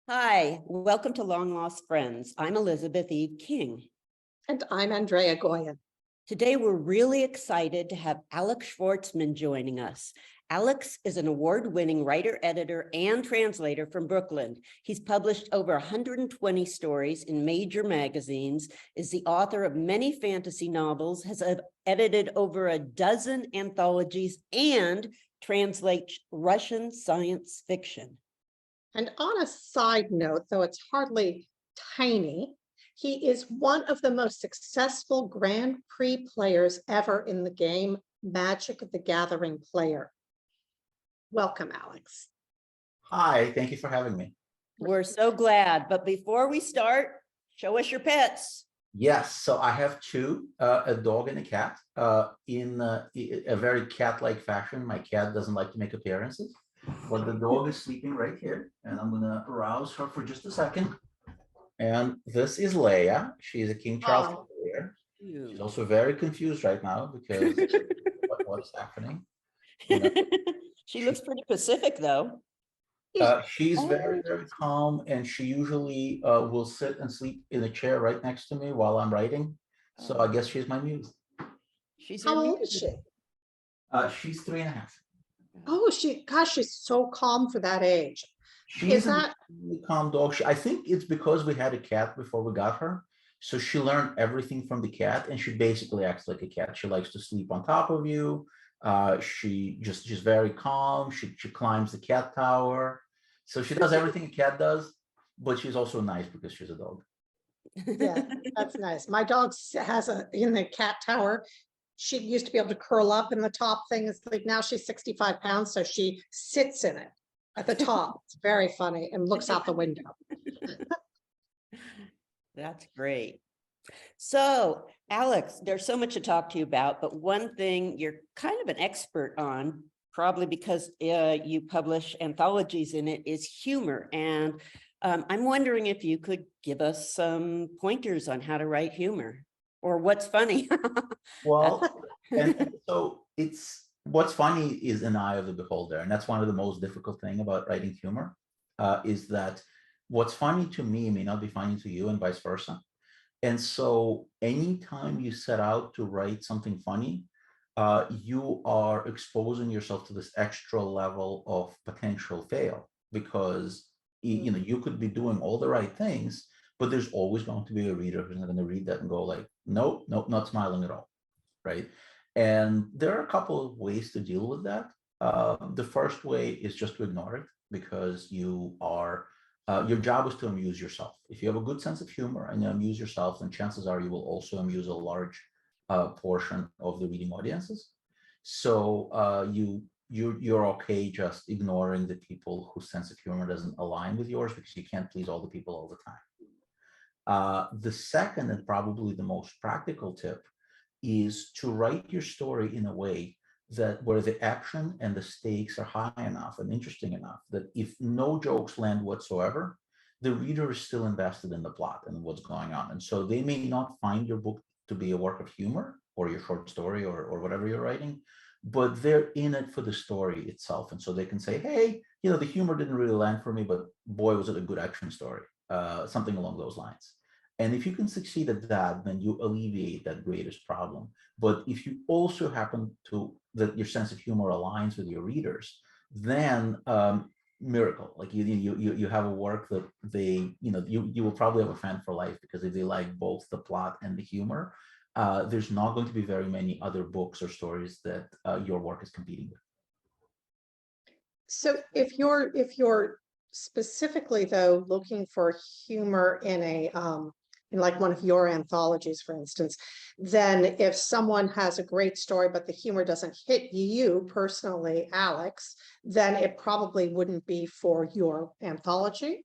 Hi, welcome to Long Lost Friends. I'm Elizabeth Eve King. And I'm Andrea Goyan. Today, we're really excited to have Alex Shvartsman joining us. Alex is an award-winning writer, editor, and translator from Brooklyn. He's published over 120 stories in major magazines, is the author of many fantasy novels, has edited over a dozen anthologies, and translates Russian science fiction. And on a side note, though it's hardly tiny, he is one of the most successful Grand Prix players ever in the game, Magic the Gathering player. Welcome, Alex. Hi, thank you for having me. We're so glad. But before we start, show us your pets. Yes, so I have two, a dog and a cat, in a very cat-like fashion. My cat doesn't like to make appearances, but the dog is sleeping right here, and I'm gonna arouse her for just a second. And this is Leia. She is a King Charles Terrier. She's also very confused right now because what's happening. You know, She looks pretty pacific, though. she's very, very calm, and she usually will sit and sleep in a chair right next to me while I'm writing. So I guess she's my muse. How old is she? She's 3.5. Oh, she's so calm for that age. She's a really calm dog. I think it's because we had a cat before we got her. So she learned everything from the cat, and she basically acts like a cat. She likes to sleep on top of you. She's very calm. She climbs the cat tower. So she does everything a cat does, but she's also nice because she's a dog. Yeah, that's nice. My dog has in the cat tower. She used to be able to curl up in the top thing. It's like now she's 65 pounds, so she sits in it at the top. It's very funny and looks out the window. That's great. So, Alex, there's so much to talk to you about, but one thing you're kind of an expert on, probably because you publish anthologies in it, is humor. And I'm wondering if you could give us some pointers on how to write humor or what's funny. Well, and so what's funny is an eye of the beholder. And that's one of the most difficult thing about writing humor, is that what's funny to me may not be funny to you and vice versa. And so anytime you set out to write something funny, you are exposing yourself to this extra level of potential fail, because you could be doing all the right things, but there's always going to be a reader who's not going to read that and go like, nope, not smiling at all, right? And there are a couple of ways to deal with that. The first way is just to ignore it, because your job is to amuse yourself. If you have a good sense of humor and you amuse yourself, then chances are you will also amuse a large portion of the reading audiences. So you're okay just ignoring the people whose sense of humor doesn't align with yours, because you can't please all the people all the time. The second and probably the most practical tip is to write your story in a way that where the action and the stakes are high enough and interesting enough that if no jokes land whatsoever, the reader is still invested in the plot and what's going on. And so they may not find your book to be a work of humor, or your short story, or whatever you're writing, but they're in it for the story itself. And so they can say, hey, the humor didn't really land for me, but boy, was it a good action story, something along those lines. And if you can succeed at that, then you alleviate that greatest problem. But if you also happen to, that your sense of humor aligns with your readers, then miracle, like you have a work that you will probably have a fan for life, because if they like both the plot and the humor, there's not going to be very many other books or stories that your work is competing with. So if you're specifically though looking for humor in like one of your anthologies, for instance, then if someone has a great story, but the humor doesn't hit you personally, Alex, then it probably wouldn't be for your anthology,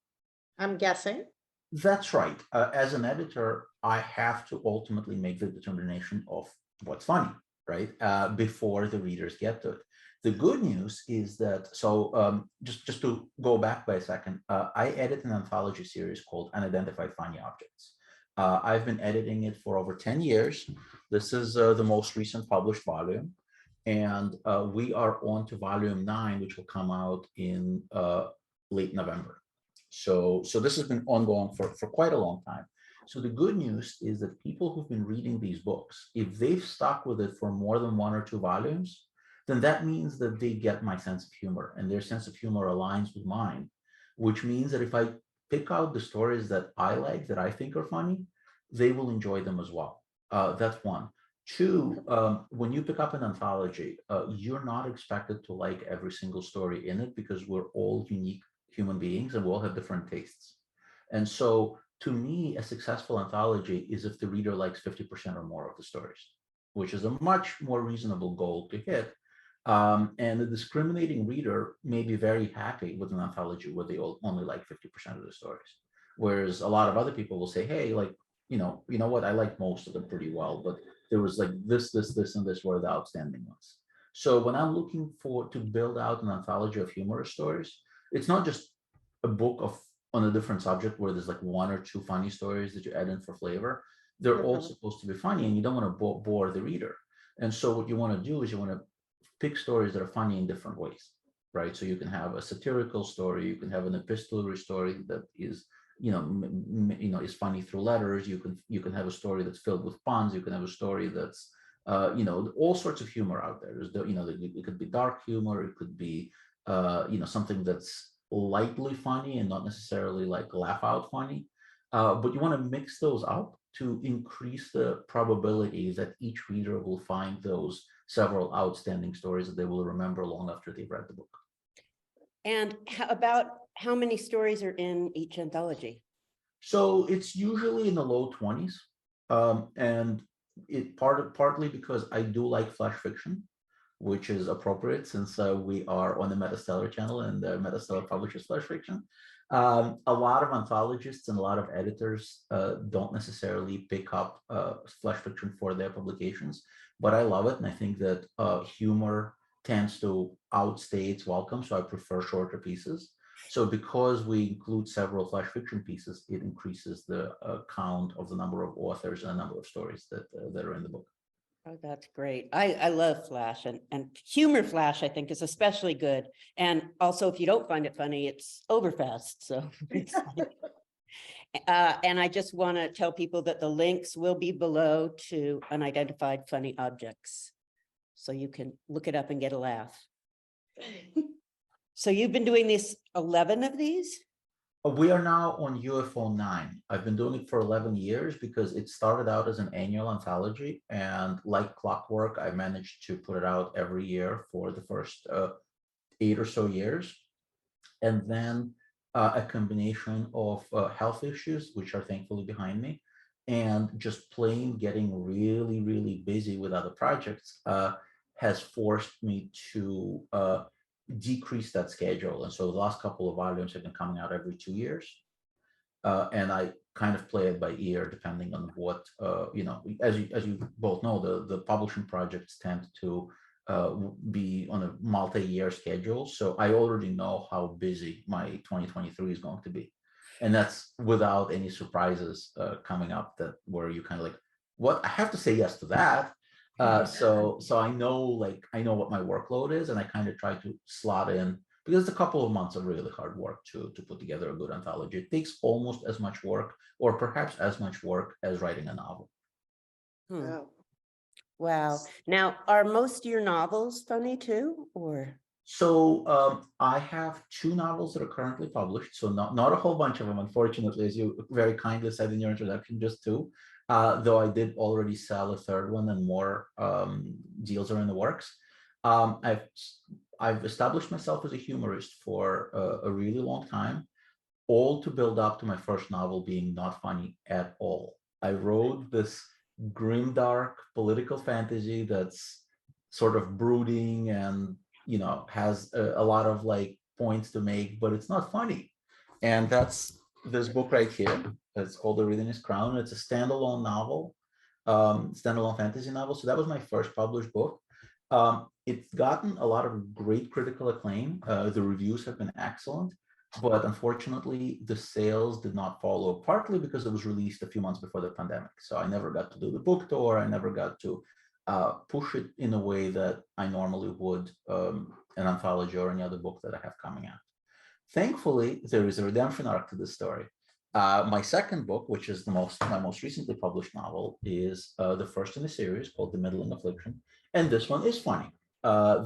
I'm guessing. That's right. As an editor, I have to ultimately make the determination of what's funny, right? Before the readers get to it. The good news is that, so just to go back by a second, I edit an anthology series called Unidentified Funny Objects. I've been editing it for over 10 years. This is the most recent published volume. And we are on to volume 9, which will come out in late November. So this has been ongoing for quite a long time. So the good news is that people who've been reading these books, if they've stuck with it for more than 1 or 2 volumes, then that means that they get my sense of humor, and their sense of humor aligns with mine, which means that if I pick out the stories that I like, that I think are funny, they will enjoy them as well. That's one. Two, when you pick up an anthology, you're not expected to like every single story in it, because we're all unique human beings and we all have different tastes. And so to me, a successful anthology is if the reader likes 50% or more of the stories, which is a much more reasonable goal to hit. And the discriminating reader may be very happy with an anthology where they only like 50% of the stories. Whereas a lot of other people will say, hey, like, you know what, I like most of them pretty well, but there was like this, and this were the outstanding ones. So when I'm looking to build out an anthology of humorous stories, it's not just a book on a different subject where there's like 1 or 2 funny stories that you add in for flavor. They're all supposed to be funny, and you don't want to bore the reader. And so what you want to do is you want to pick stories that are funny in different ways, right? So you can have a satirical story, you can have an epistolary story that is, is funny through letters. You can have a story that's filled with puns. You can have a story that's, all sorts of humor out there. It could be dark humor. It could be, something that's lightly funny and not necessarily like laugh out funny. But you want to mix those up to increase the probability that each reader will find those several outstanding stories that they will remember long after they've read the book. And about how many stories are in each anthology? So it's usually in the low 20s. And it partly because I do like flash fiction, which is appropriate since we are on the MetaStellar channel, and MetaStellar publishes flash fiction. A lot of anthologists and a lot of editors don't necessarily pick up flash fiction for their publications, but I love it, and I think that humor tends to outstay its welcome, so I prefer shorter pieces. So because we include several flash fiction pieces, it increases the count of the number of authors and the number of stories that are in the book. Oh, that's great. I love Flash, and humor Flash, I think, is especially good. And also, if you don't find it funny, it's over fast. So it's and I just want to tell people that the links will be below to unidentified funny objects, so you can look it up and get a laugh. So you've been doing these 11 of these? We are now on UFO 9. I've been doing it for 11 years because it started out as an annual anthology, and like clockwork, I managed to put it out every year for the first 8 or so years. And then a combination of health issues, which are thankfully behind me, and just plain getting really, really busy with other projects has forced me to decrease that schedule. And so the last couple of volumes have been coming out every 2 years. And I kind of play it by ear, depending on what, as you both know, the publishing projects tend to be on a multi-year schedule. So I already know how busy my 2023 is going to be. And that's without any surprises coming up where you kind of like, what, I have to say yes to that. So I know what my workload is, and I kind of try to slot in, because it's a couple of months of really hard work to put together a good anthology. It takes almost as much work, or perhaps as much work, as writing a novel. Wow. Wow. Now, are most of your novels funny too, or? So I have 2 novels that are currently published. So not a whole bunch of them, unfortunately, as you very kindly said in your introduction, just 2. Though I did already sell a 3rd one, and more deals are in the works. I've established myself as a humorist for a really long time, all to build up to my first novel being not funny at all. I wrote this grimdark political fantasy that's sort of brooding and has a lot of like points to make, but it's not funny. And that's this book right here. It's called The Reading is Crown. It's a standalone novel, standalone fantasy novel. So that was my first published book. It's gotten a lot of great critical acclaim. The reviews have been excellent, but unfortunately the sales did not follow, partly because it was released a few months before the pandemic. So I never got to do the book tour. I never got to push it in a way that I normally would an anthology or any other book that I have coming out. Thankfully, there is a redemption arc to this story. My second book, which is my most recently published novel, is the first in the series called The Middling Affliction, and this one is funny.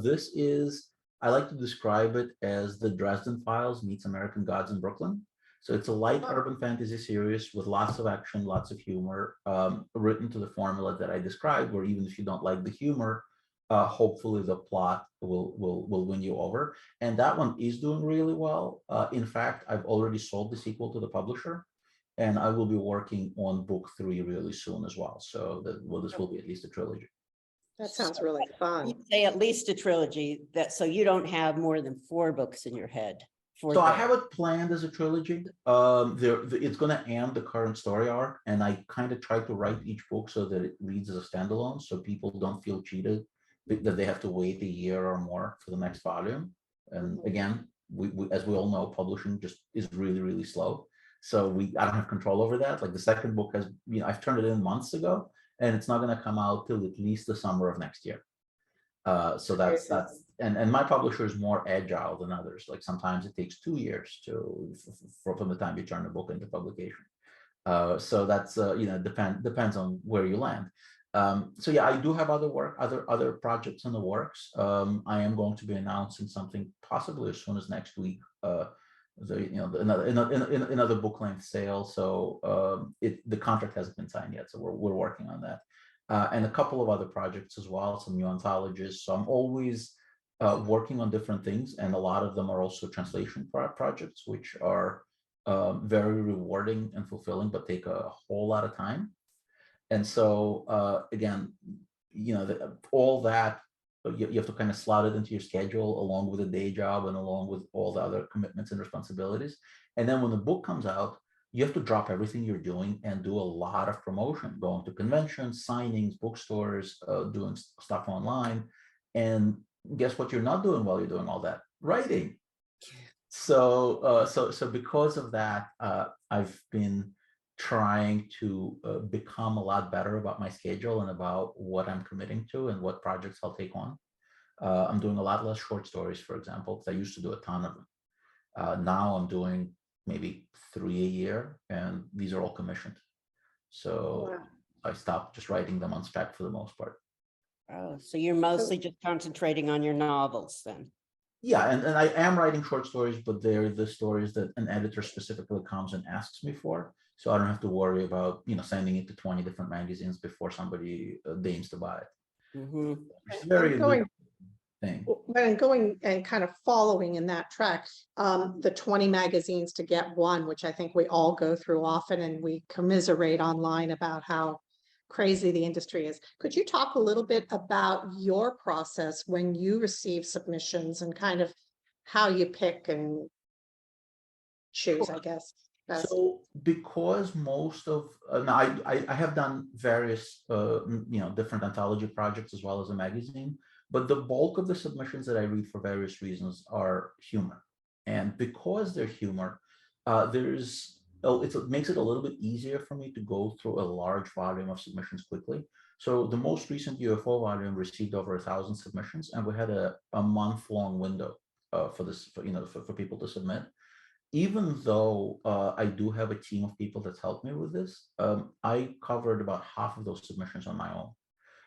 This is, I like to describe it as the Dresden Files meets American Gods in Brooklyn. So it's a light urban fantasy series with lots of action, lots of humor, written to the formula that I described, where even if you don't like the humor, hopefully the plot will win you over. And that one is doing really well. In fact, I've already sold the sequel to the publisher, and I will be working on book 3 really soon as well. So this will be at least a trilogy. That sounds really fun. You say at least a trilogy, that so you don't have more than 4 books in your head. So I have it planned as a trilogy. It's going to end the current story arc, and I kind of try to write each book so that it reads as a standalone, so people don't feel cheated that they have to wait a year or more for the next volume. And again, as we all know, publishing just is really, really slow. So I don't have control over that. Like the second book has, I've turned it in months ago, and it's not going to come out till at least the summer of next year. So that's and my publisher is more agile than others. Like sometimes it takes 2 years from the time you turn a book into publication. So that's depends on where you land. So yeah, I do have other projects in the works. I am going to be announcing something possibly as soon as next week. Another book length sale. So the contract hasn't been signed yet, so we're working on that. And a couple of other projects as well, some new anthologies. So I'm always working on different things, and a lot of them are also translation projects, which are very rewarding and fulfilling, but take a whole lot of time. And so again, all that you have to kind of slot it into your schedule along with a day job and along with all the other commitments and responsibilities. And then when the book comes out, you have to drop everything you're doing and do a lot of promotion, going to conventions, signings, bookstores, doing stuff online. And guess what you're not doing while you're doing all that? Writing. So because of that, I've been trying to become a lot better about my schedule and about what I'm committing to and what projects I'll take on. I'm doing a lot less short stories, for example, because I used to do a ton of them. Now I'm doing maybe 3 a year, and these are all commissioned. So wow. I stopped just writing them on spec for the most part. Oh, so you're mostly just concentrating on your novels then? Yeah, and I am writing short stories, but they're the stories that an editor specifically comes and asks me for. So I don't have to worry about, sending it to 20 different magazines before somebody deigns to buy it. Mm-hmm. It's very thing. And going and kind of following in that track, the 20 magazines to get one, which I think we all go through often, and we commiserate online about how crazy the industry is. Could you talk a little bit about your process when you receive submissions and kind of how you pick and choose, I guess? So because most of I have done various different anthology projects as well as a magazine, but the bulk of the submissions that I read for various reasons are humor. And because they're humor, it makes it a little bit easier for me to go through a large volume of submissions quickly. So the most recent UFO volume received over 1,000 submissions, and we had a month-long window for this, for people to submit. Even though I do have a team of people that's helped me with this, I covered about half of those submissions on my own.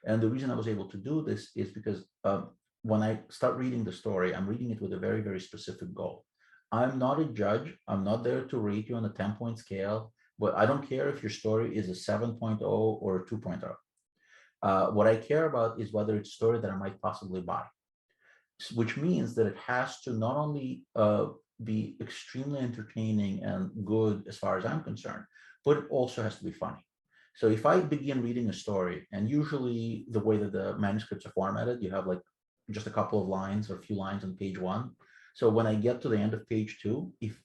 And the reason I was able to do this is because when I start reading the story, I'm reading it with a very, very specific goal. I'm not a judge. I'm not there to rate you on a 10-point scale, but I don't care if your story is a 7.0 or a 2.0. What I care about is whether it's a story that I might possibly buy, which means that it has to not only be extremely entertaining and good as far as I'm concerned, but it also has to be funny. So if I begin reading a story, and usually the way that the manuscripts are formatted, you have like just a couple of lines or a few lines on page 1. So when I get to the end of page 2, if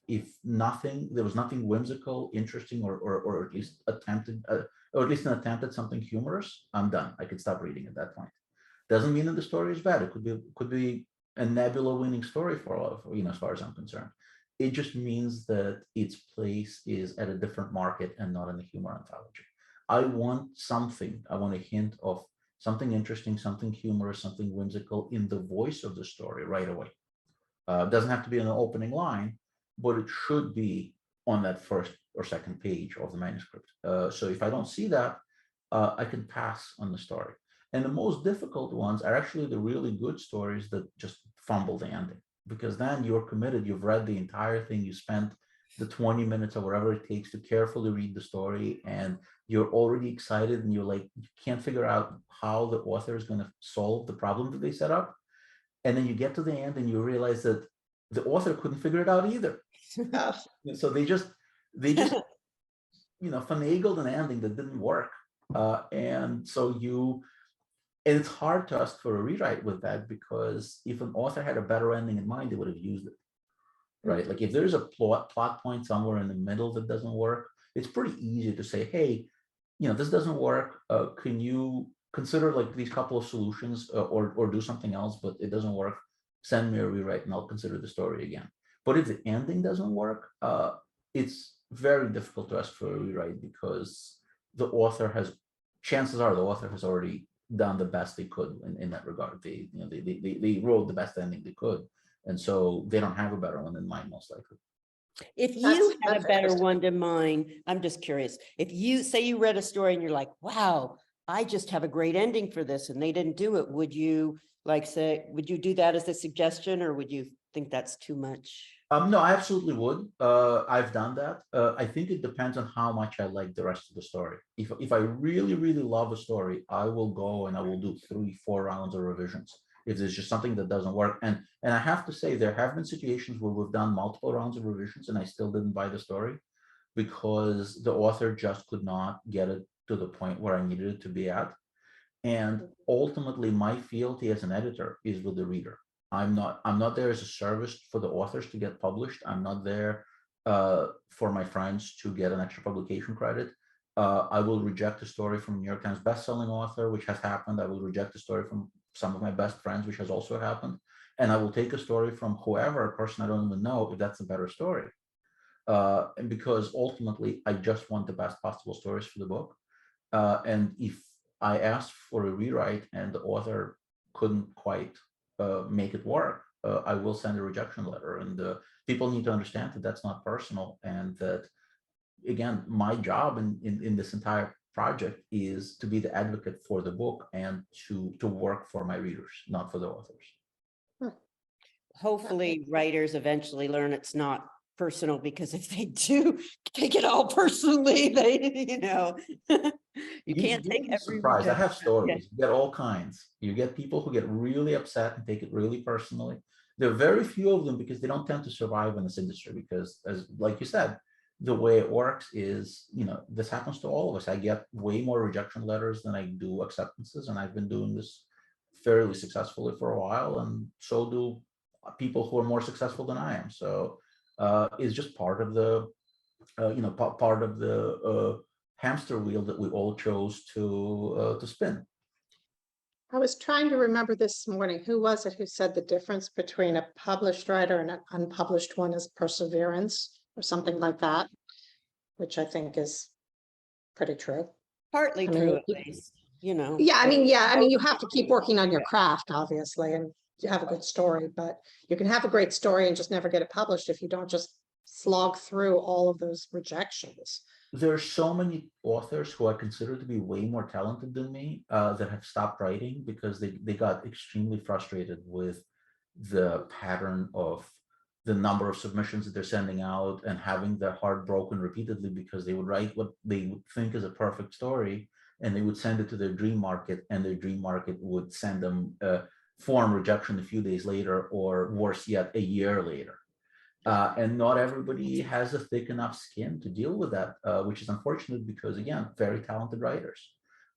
there was nothing whimsical, interesting, or at least attempted, or at least an attempt at something humorous, I'm done. I could stop reading at that point. Doesn't mean that the story is bad. It could be a Nebula winning story for all of, as far as I'm concerned. It just means that its place is at a different market and not in the humor anthology. I want a hint of something interesting, something humorous, something whimsical in the voice of the story right away. It doesn't have to be an opening line, but it should be on that first or second page of the manuscript. So if I don't see that, I can pass on the story. And the most difficult ones are actually the really good stories that just fumble the ending, because then you're committed, you've read the entire thing, you spent the 20 minutes or whatever it takes to carefully read the story, and you're already excited, and you're like, you can't figure out how the author is going to solve the problem that they set up. And then you get to the end and you realize that the author couldn't figure it out either. Uh, So they just finagled an ending that didn't work. And it's hard to ask for a rewrite with that, because if an author had a better ending in mind, they would have used it, right? Like if there's a plot point somewhere in the middle that doesn't work, it's pretty easy to say, hey, this doesn't work. Can you consider like these couple of solutions, or do something else, but it doesn't work. Send me a rewrite and I'll consider the story again. But if the ending doesn't work, it's very difficult to ask for a rewrite, because chances are the author has already done the best they could in that regard. They wrote the best ending they could, and so they don't have a better one in mind, most likely. If you had that's a better interesting. one in mind, I'm just curious, if you say you read a story and you're like, wow, I just have a great ending for this, and they didn't do it, would you do that as a suggestion, or would you think that's too much? No, I absolutely would. I've done that. I think it depends on how much I like the rest of the story. If I really, really love a story, I will go and I will do 3-4 rounds of revisions. If there's just something that doesn't work, and I have to say, there have been situations where we've done multiple rounds of revisions and I still didn't buy the story, because the author just could not get it to the point where I needed it to be at. And ultimately, my fealty as an editor is with the reader. I'm not there as a service for the authors to get published. I'm not there for my friends to get an extra publication credit. I will reject a story from a New York Times bestselling author, which has happened. I will reject a story from some of my best friends, which has also happened. And I will take a story from whoever, a person I don't even know, if that's a better story. And because ultimately, I just want the best possible stories for the book. And if I asked for a rewrite and the author couldn't quite make it work, I will send a rejection letter. And people need to understand that that's not personal, and that, again, my job in this entire project is to be the advocate for the book and to work for my readers, not for the authors. Hopefully writers eventually learn it's not personal, because if they do take it all personally, you can't You'd take be every surprised. I have rejection. stories. You get all kinds. You get people who get really upset and take it really personally. There are very few of them, because they don't tend to survive in this industry, because, as like you said, the way it works is, this happens to all of us. I get way more rejection letters than I do acceptances, and I've been doing this fairly successfully for a while, and so do people who are more successful than I am. So it's just part of the part of the hamster wheel that we all chose to spin. I was trying to remember this morning, who was it who said the difference between a published writer and an unpublished one is perseverance, or something like that, which I think is pretty true. Partly I mean, true, at least, yeah, you have to keep working on your craft, obviously, and you have a good story, but you can have a great story and just never get it published if you don't just slog through all of those rejections. There are so many authors who I consider to be way more talented than me that have stopped writing, because they got extremely frustrated with the pattern of the number of submissions that they're sending out, and having their heart broken repeatedly, because they would write what they would think is a perfect story, and they would send it to their dream market, and their dream market would send them a form rejection a few days later, or worse yet, a year later. And not everybody has a thick enough skin to deal with that, which is unfortunate, because, again, very talented writers.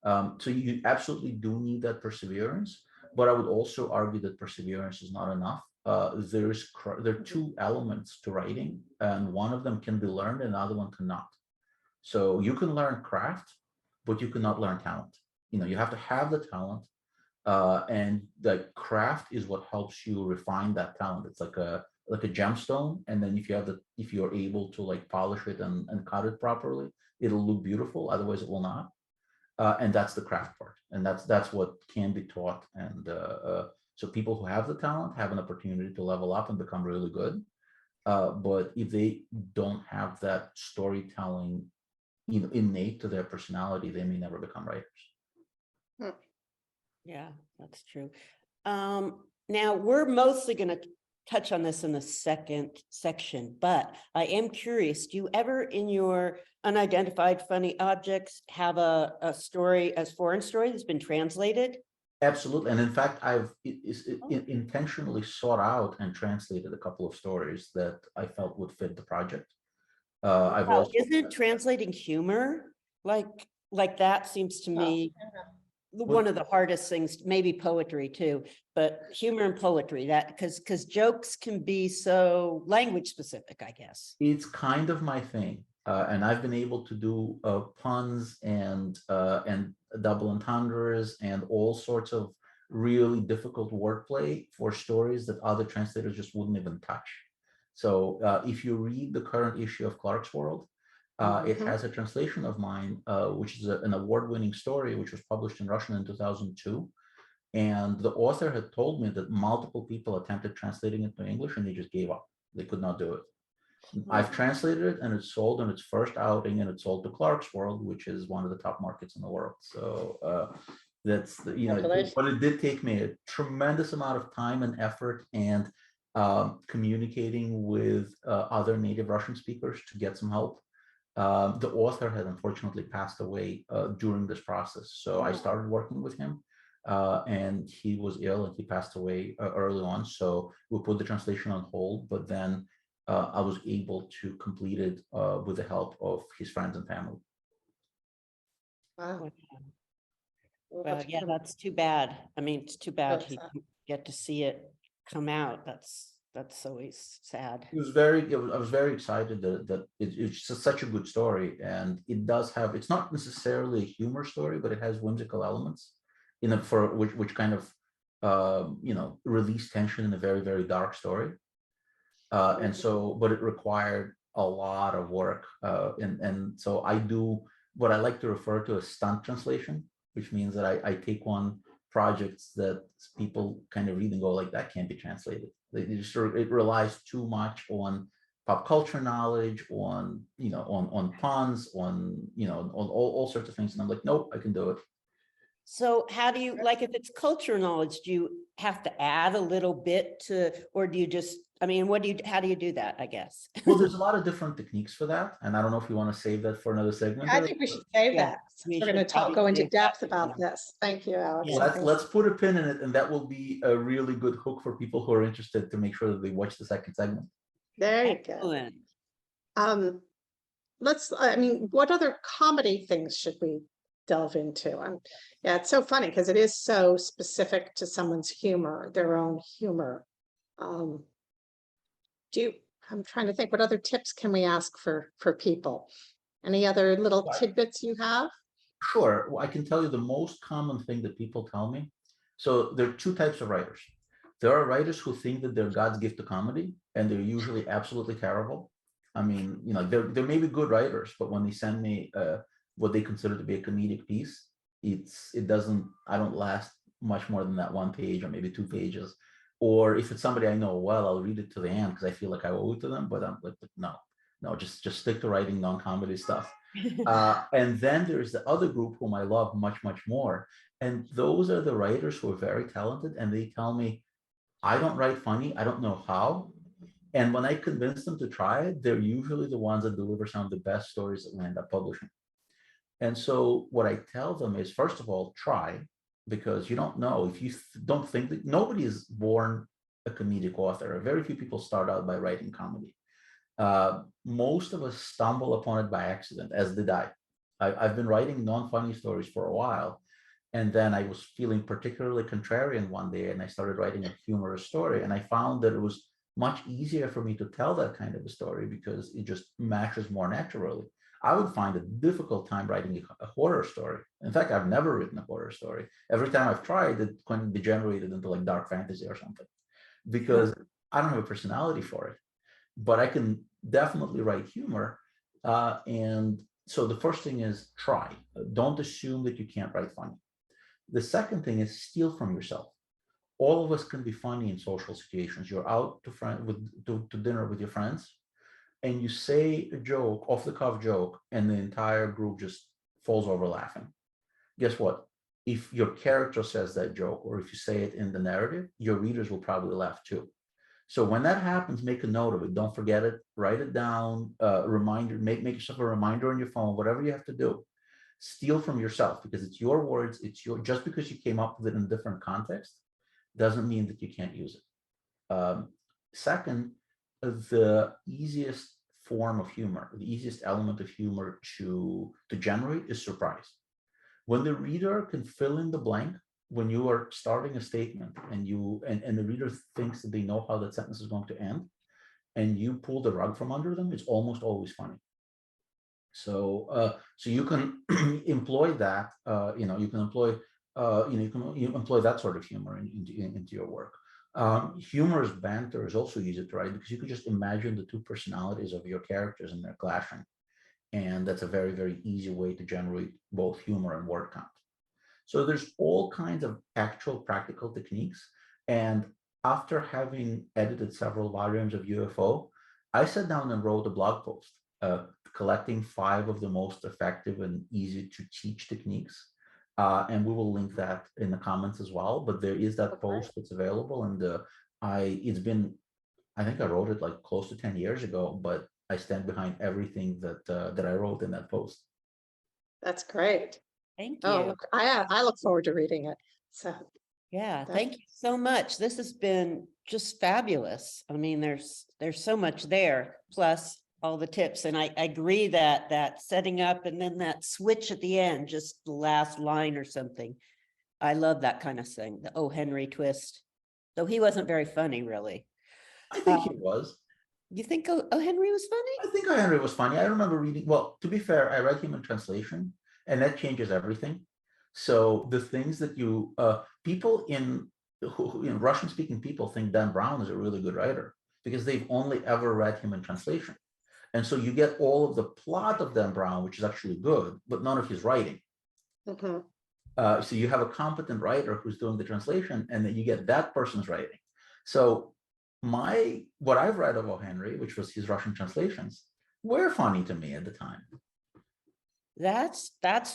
So you absolutely do need that perseverance, but I would also argue that perseverance is not enough. There are two elements to writing, and one of them can be learned and the other one cannot. So you can learn craft, but you cannot learn talent. You have to have the talent, and the craft is what helps you refine that talent. It's like a gemstone, and then if you're able to like polish it and cut it properly, it'll look beautiful. Otherwise, it will not. And that's the craft part, and that's what can be taught. And so people who have the talent have an opportunity to level up and become really good. But if they don't have that storytelling, innate to their personality, they may never become writers. Yeah, that's true. Now we're mostly going to touch on this in the second section, but I am curious, do you ever in your unidentified funny objects have a story, a foreign story that's been translated? Absolutely. And in fact, I've intentionally sought out and translated a couple of stories that I felt would fit the project. I've Well, also isn't translating humor like that seems to me one of the hardest things, maybe poetry too, but humor and poetry, that because jokes can be so language specific, I guess. it's kind of my thing, and I've been able to do puns and double entendres and all sorts of really difficult wordplay for stories that other translators just wouldn't even touch. So if you read the current issue of Clark's World, it has a translation of mine, which is an award-winning story, which was published in Russian in 2002. And the author had told me that multiple people attempted translating it to English and they just gave up. They could not do it. I've translated it and it's sold in its first outing, and it's sold to Clark's World, which is one of the top markets in the world. So that's but it did take me a tremendous amount of time and effort and communicating with other native Russian speakers to get some help. The author had unfortunately passed away during this process, so I started working with him, and he was ill and he passed away early on. So we put the translation on hold, but then I was able to complete it with the help of his friends and family. Wow. Well, yeah, that's too bad. I mean, it's too bad he didn't get to see it come out. That's always sad. I was very excited that it's just such a good story, and it does have, it's not necessarily a humor story, but it has whimsical elements in it for which kind of release tension in a very, very dark story. And so, but it required a lot of work. And so I do what I like to refer to as stunt translation, which means that I take on projects that people kind of read and go like, that can't be translated. It relies too much on pop culture knowledge, on puns, on all sorts of things. And I'm like, nope, I can do it. So how do you, like, if it's culture knowledge, do you have to add a little bit to, or do you just, I mean, how do you do that, I guess? Well, there's a lot of different techniques for that. And I don't know if you want to save that for another segment. I think we should save that. we We're going should to go into probably depth save about that. this. Thank you, Alex. Yeah. Let's put a pin in it, and that will be a really good hook for people who are interested to make sure that they watch the second segment. There you Excellent. go. I mean, what other comedy things should we delve into? Yeah, it's so funny because it is so specific to someone's humor, their own humor. I'm trying to think, what other tips can we ask for people? Any other little tidbits you have? Sure. Well, I can tell you the most common thing that people tell me. So there are two types of writers. There are writers who think that they're God's gift to comedy, and they're usually absolutely terrible. I mean, there may be good writers, but when they send me what they consider to be a comedic piece, I don't last much more than that one page or maybe 2 pages. Or if it's somebody I know well, I'll read it to the end because I feel like I owe it to them. But I'm like, no, just stick to writing non-comedy stuff. And then there's the other group whom I love much, much more. And those are the writers who are very talented. And they tell me, I don't write funny. I don't know how. And when I convince them to try it, they're usually the ones that deliver some of the best stories that we end up publishing. And so what I tell them is, first of all, try, because you don't know. If you don't think that, nobody is born a comedic author. Very few people start out by writing comedy. Most of us stumble upon it by accident, as did I. I've been writing non-funny stories for a while. And then I was feeling particularly contrarian one day, and I started writing a humorous story. And I found that it was much easier for me to tell that kind of a story because it just matches more naturally. I would find a difficult time writing a horror story. In fact, I've never written a horror story. Every time I've tried, it kind of degenerated into like dark fantasy or something, because I don't have a personality for it. But I can definitely write humor. And so the first thing is try. Don't assume that you can't write funny. The second thing is steal from yourself. all of us can be funny in social situations. You're out to dinner with your friends, and you say a joke, off the cuff joke, and the entire group just falls over laughing. Guess what? If your character says that joke, or if you say it in the narrative, your readers will probably laugh too. So when that happens, make a note of it. Don't forget it. Write it down. Reminder. Make yourself a reminder on your phone. Whatever you have to do. Steal from yourself, because it's your words. It's your. Just because you came up with it in a different context doesn't mean that you can't use it. Second, the easiest form of humor, the easiest element of humor to generate is surprise. When the reader can fill in the blank, when you are starting a statement and the reader thinks that they know how that sentence is going to end, and you pull the rug from under them, it's almost always funny. So so you can employ that. You can employ you employ that sort of humor into your work. Humorous banter is also easy to write, because you can just imagine the two personalities of your characters and they're clashing. And that's a very, very easy way to generate both humor and word count. So there's all kinds of actual practical techniques. And after having edited several volumes of UFO, I sat down and wrote a blog post collecting 5 of the most effective and easy to teach techniques. And we will link that in the comments as well. But there is that post that's available. And it's been, I think I wrote it like close to 10 years ago, but I stand behind everything that I wrote in that post. That's great. Thank you. Oh, I look forward to reading it. So yeah, thank you so much. This has been just fabulous. I mean, there's so much there, plus all the tips. And I agree that setting up and then that switch at the end, just the last line or something. I love that kind of thing, the O. Henry twist. Though he wasn't very funny, really. I think he was. You think O. Henry was funny? I think O. Henry was funny. I remember reading, well, to be fair, I read him in translation, and that changes everything. So the things that you, people in Russian-speaking people think Dan Brown is a really good writer, because they've only ever read him in translation. And so you get all of the plot of Dan Brown, which is actually good, but none of his writing. Mm-hmm. So you have a competent writer who's doing the translation, and then you get that person's writing. So what I've read of O. Henry, which was his Russian translations, were funny to me at the time. That's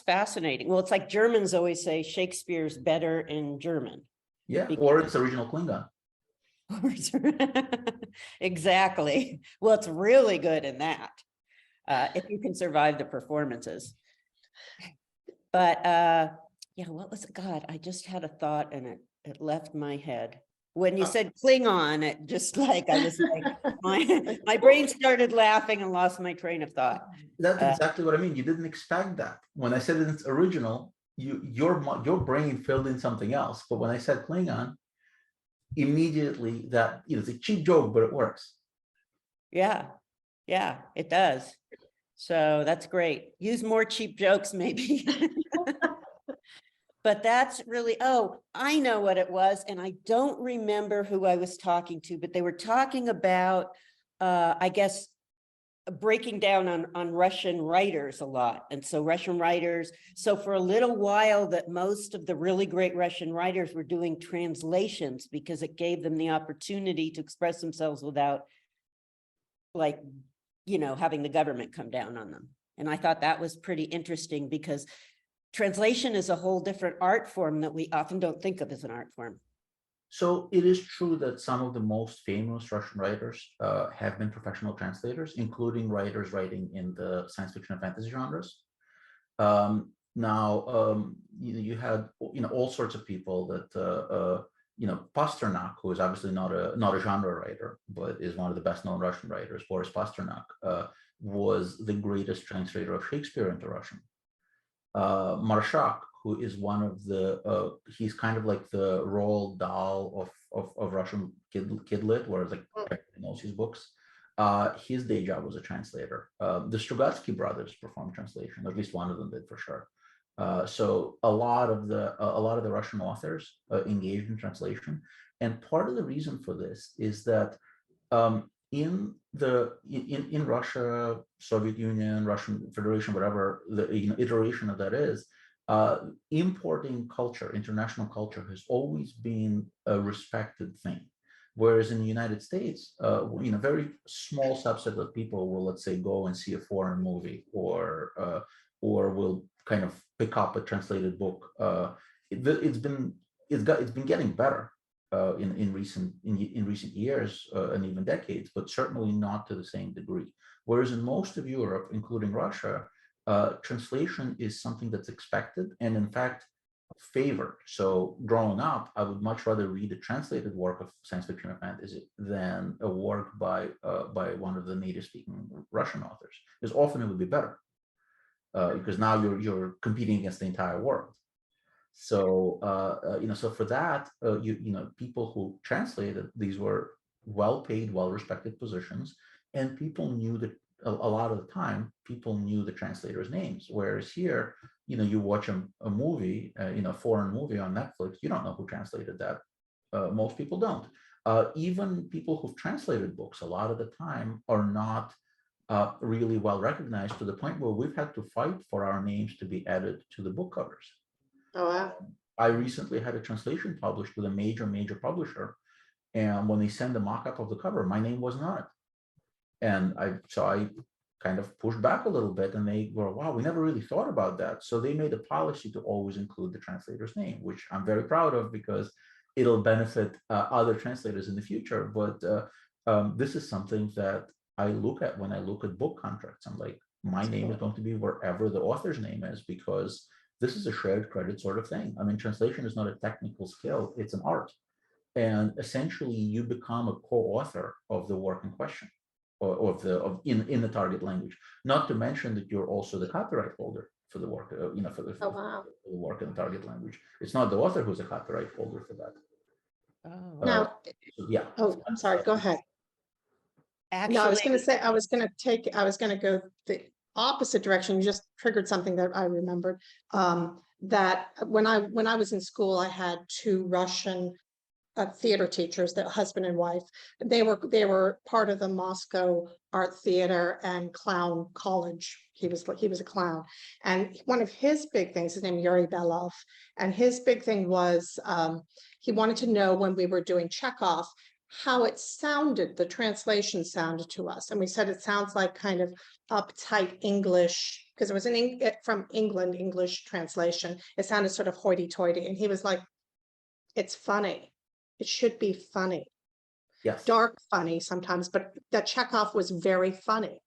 fascinating. Well, it's like Germans always say Shakespeare's better in German. Yeah, or it's original Klingon. Exactly. Well, it's really good in that, if you can survive the performances. But yeah, what was it? God, I just had a thought and it left my head. When you said Klingon, it just like, I was like, my brain started laughing and lost my train of thought. That's exactly what I mean. You didn't expect that. When I said it's original, your brain filled in something else. But when I said Klingon, immediately that, it's a cheap joke, but it works. Yeah, it does. So that's great. Use more cheap jokes, maybe. But that's really, oh, I know what it was. And I don't remember who I was talking to, but they were talking about, I guess, breaking down on Russian writers a lot. And so Russian writers, so for a little while that most of the really great Russian writers were doing translations, because it gave them the opportunity to express themselves without, like, having the government come down on them. And I thought that was pretty interesting, because translation is a whole different art form that we often don't think of as an art form. So it is true that some of the most famous Russian writers have been professional translators, including writers writing in the science fiction and fantasy genres. You had all sorts of people that Pasternak, who is obviously not a genre writer, but is one of the best known Russian writers. Boris Pasternak was the greatest translator of Shakespeare into Russian. Marshak, who is one of the he's kind of like the Roald Dahl of Russian kid lit, where like everybody knows his books. His day job was a translator. The Strugatsky brothers performed translation, at least one of them did for sure. So a lot of the Russian authors engaged in translation, and part of the reason for this is that in Russia, Soviet Union, Russian Federation, whatever the iteration of that is, Importing culture, international culture, has always been a respected thing. Whereas in the United States, very small subset of people will, let's say, go and see a foreign movie, or will kind of pick up a translated book. It's been getting better in recent years and even decades, but certainly not to the same degree. Whereas in most of Europe, including Russia, translation is something that's expected and, in fact, favored. So growing up, I would much rather read a translated work of science fiction or fantasy than a work by one of the native-speaking Russian authors, because often it would be better, because now you're competing against the entire world. So so for that, people who translated these were well-paid, well-respected positions, and people knew that a lot of the time people knew the translators' names. Whereas here, you watch a movie, foreign movie on Netflix, you don't know who translated that. Most people don't. Even people who've translated books, a lot of the time, are not really well recognized, to the point where we've had to fight for our names to be added to the book covers. Oh, wow. I recently had a translation published with a major publisher, and when they send a mock-up of the cover, my name wasn't on it. And I kind of pushed back a little bit, and they were, wow, we never really thought about that. So they made a policy to always include the translator's name, which I'm very proud of, because it'll benefit other translators in the future. But this is something that I look at when I look at book contracts. I'm like, my name is going to be wherever the author's name is, because this is a shared credit sort of thing. I mean, translation is not a technical skill, it's an art. And essentially, you become a co-author of the work in question, or in the target language. Not to mention that you're also the copyright holder for the work, for the work in the target language. It's not the author who's a copyright holder for that. Oh. Now, Yeah. oh, I'm sorry, go ahead. Actually, No, I was going to say, I was going to go the opposite direction. You just triggered something that I remembered. That when I was in school, I had two Russian theater teachers, that husband and wife. They were part of the Moscow Art Theater and Clown College. He was a clown, and one of his big things, his name Yuri Belov, and his big thing was he wanted to know, when we were doing Chekhov, how it sounded, the translation sounded to us. And we said it sounds like kind of uptight English, because it was from England, English translation. It sounded sort of hoity-toity. And he was like, it's funny. It should be funny. Yes. Dark funny sometimes, but that Chekhov was very funny.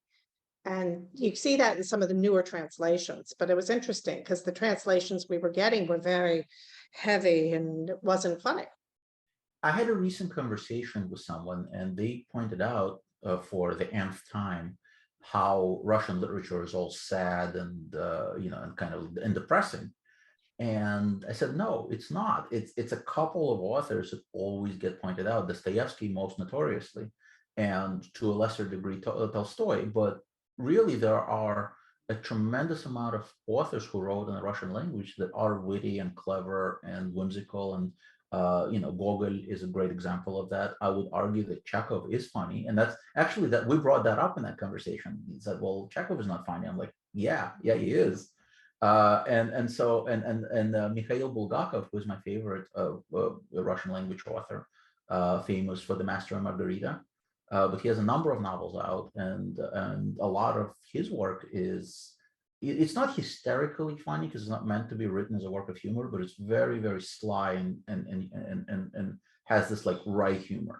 And you see that in some of the newer translations. But it was interesting, because the translations we were getting were very heavy and it wasn't funny. I had a recent conversation with someone, and they pointed out for the nth time how Russian literature is all sad and and kind of depressing. And I said, no, it's not. It's a couple of authors that always get pointed out. Dostoevsky most notoriously, and to a lesser degree Tolstoy. But really, there are a tremendous amount of authors who wrote in the Russian language that are witty and clever and whimsical, and Gogol is a great example of that. I would argue that Chekhov is funny, and that's actually that we brought that up in that conversation. He said, "Well, Chekhov is not funny." I'm like, "Yeah, he is." Mikhail Bulgakov, who is my favorite Russian language author, famous for The Master and Margarita, but he has a number of novels out, and a lot of his work is. It's not hysterically funny, because it's not meant to be written as a work of humor, but it's very, very sly and has this like wry humor.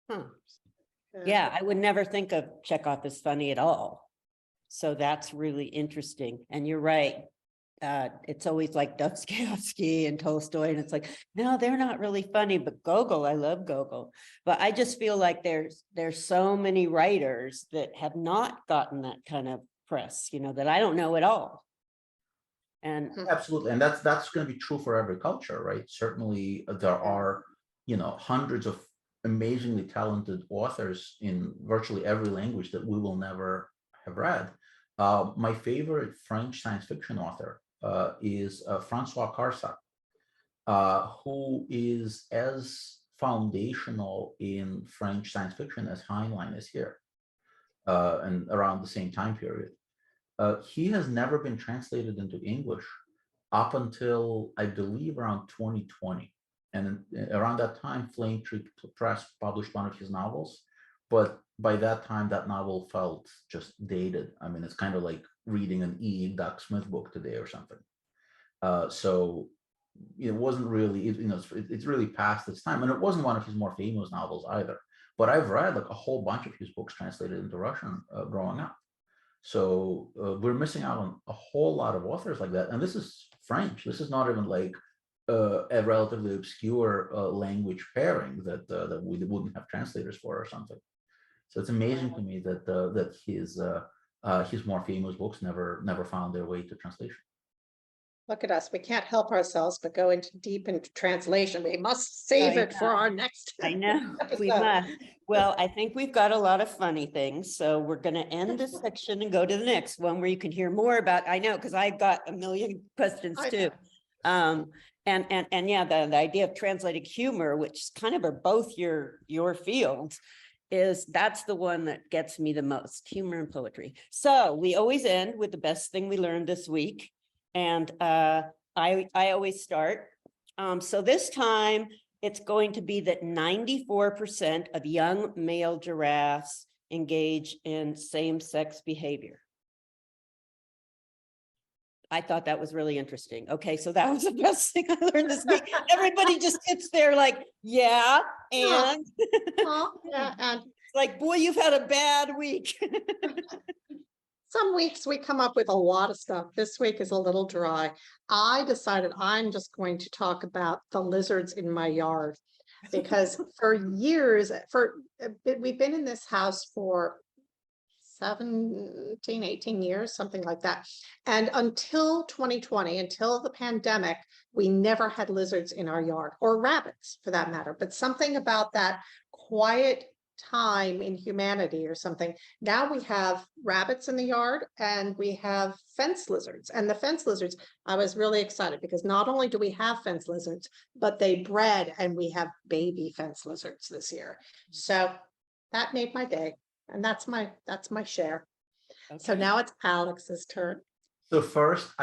Huh. Yeah, I would never think of Chekhov as funny at all. So that's really interesting. And you're right. It's always like Dostoevsky and Tolstoy, and it's like, no, they're not really funny, but Gogol, I love Gogol. But I just feel like there's so many writers that have not gotten that kind of press, that I don't know at all. And absolutely, and that's going to be true for every culture, right? Certainly, there are hundreds of amazingly talented authors in virtually every language that we will never have read. My favorite French science fiction author is Francois Carsac, who is as foundational in French science fiction as Heinlein is here, and around the same time period. He has never been translated into English up until, I believe, around 2020. And around that time, Flame Tree Press published one of his novels. But by that time, that novel felt just dated. I mean, it's kind of like reading an Doug Smith book today or something. So it wasn't really, it's really past its time. And it wasn't one of his more famous novels either. But I've read like a whole bunch of his books translated into Russian growing up. So we're missing out on a whole lot of authors like that. And this is French. This is not even like a relatively obscure language pairing that that we wouldn't have translators for or something. So it's amazing to me that that his more famous books never found their way to translation. Look at us. We can't help ourselves but go deep into translation. We must save it for our next. I know, we episode. must. Well, I think we've got a lot of funny things, so we're going to end this section and go to the next one where you can hear more about, I know, because I've got a million questions I too. And yeah, the idea of translating humor, which kind of are both your fields, that's the one that gets me the most, humor and poetry. So we always end with the best thing we learned this week. And I always start. So this time it's going to be that 94% of young male giraffes engage in same-sex behavior. I thought that was really interesting. Okay, so that was the best thing I learned this week. Everybody just sits there like, yeah, and Yeah, and it's like, boy, you've had a bad week. some weeks we come up with a lot of stuff. This week is a little dry. I decided I'm just going to talk about the lizards in my yard because for years, we've been in this house for 17, 18 years, something like that. And until 2020, until the pandemic, we never had lizards in our yard, or rabbits for that matter. But something about that quiet time in humanity or something. Now we have rabbits in the yard and we have fence lizards. And the fence lizards, I was really excited because not only do we have fence lizards, but they bred and we have baby fence lizards this year. So that made my day. And that's my share. Okay. So now it's Alex's turn. So first,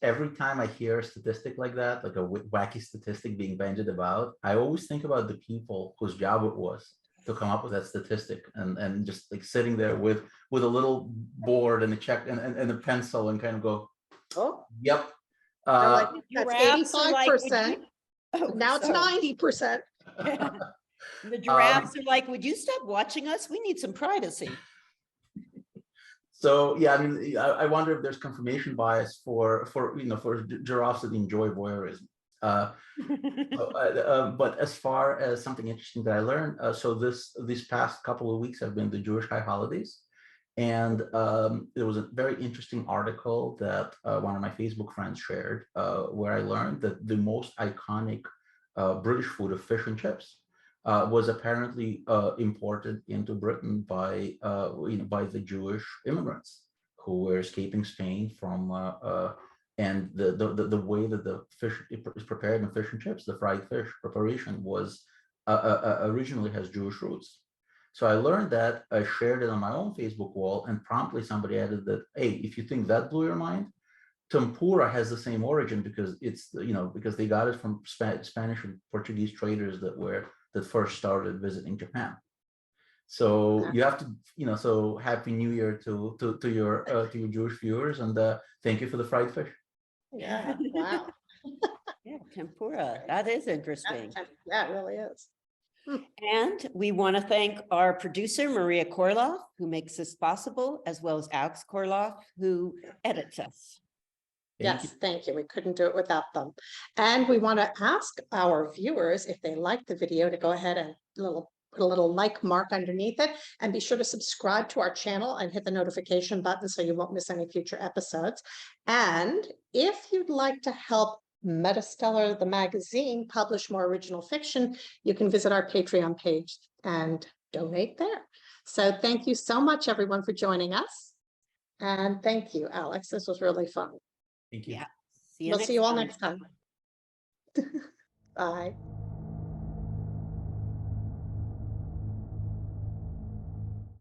every time I hear a statistic like that, like a wacky statistic being bandied about, I always think about the people whose job it was to come up with that statistic and just like sitting there with a little board and a check and a pencil and kind of go, oh, yep. Like, that's 85%. Now it's 90%. The giraffes are like, would you stop watching us? We need some privacy. So yeah, I mean, I wonder if there's confirmation bias for giraffes that enjoy voyeurism. But as far as something interesting that I learned, so these past couple of weeks have been the Jewish high holidays, and there was a very interesting article that one of my Facebook friends shared, where I learned that the most iconic British food of fish and chips was apparently imported into Britain by the Jewish immigrants who were escaping Spain from. And the way that the fish is prepared in fish and chips, the fried fish preparation was originally has Jewish roots. So I learned that, I shared it on my own Facebook wall, and promptly somebody added that, hey, if you think that blew your mind, tempura has the same origin because it's, because they got it from Spanish and Portuguese traders that first started visiting Japan. So you have to, so Happy New Year to your Jewish viewers, and thank you for the fried fish. Yeah, wow. Yeah, tempura. That is interesting. Yeah, it really is. And we want to thank our producer, Maria Korloff, who makes this possible, as well as Alex Korloff, who edits us. Thank you. We couldn't do it without them. And we want to ask our viewers if they like the video to go ahead and put a little like mark underneath it, and be sure to subscribe to our channel and hit the notification button so you won't miss any future episodes. And if you'd like to help MetaStellar, the magazine, publish more original fiction, you can visit our Patreon page and donate there. So thank you so much, everyone, for joining us. And thank you, Alex. This was really fun. Thank you. Yeah. We'll see you all next time. Bye.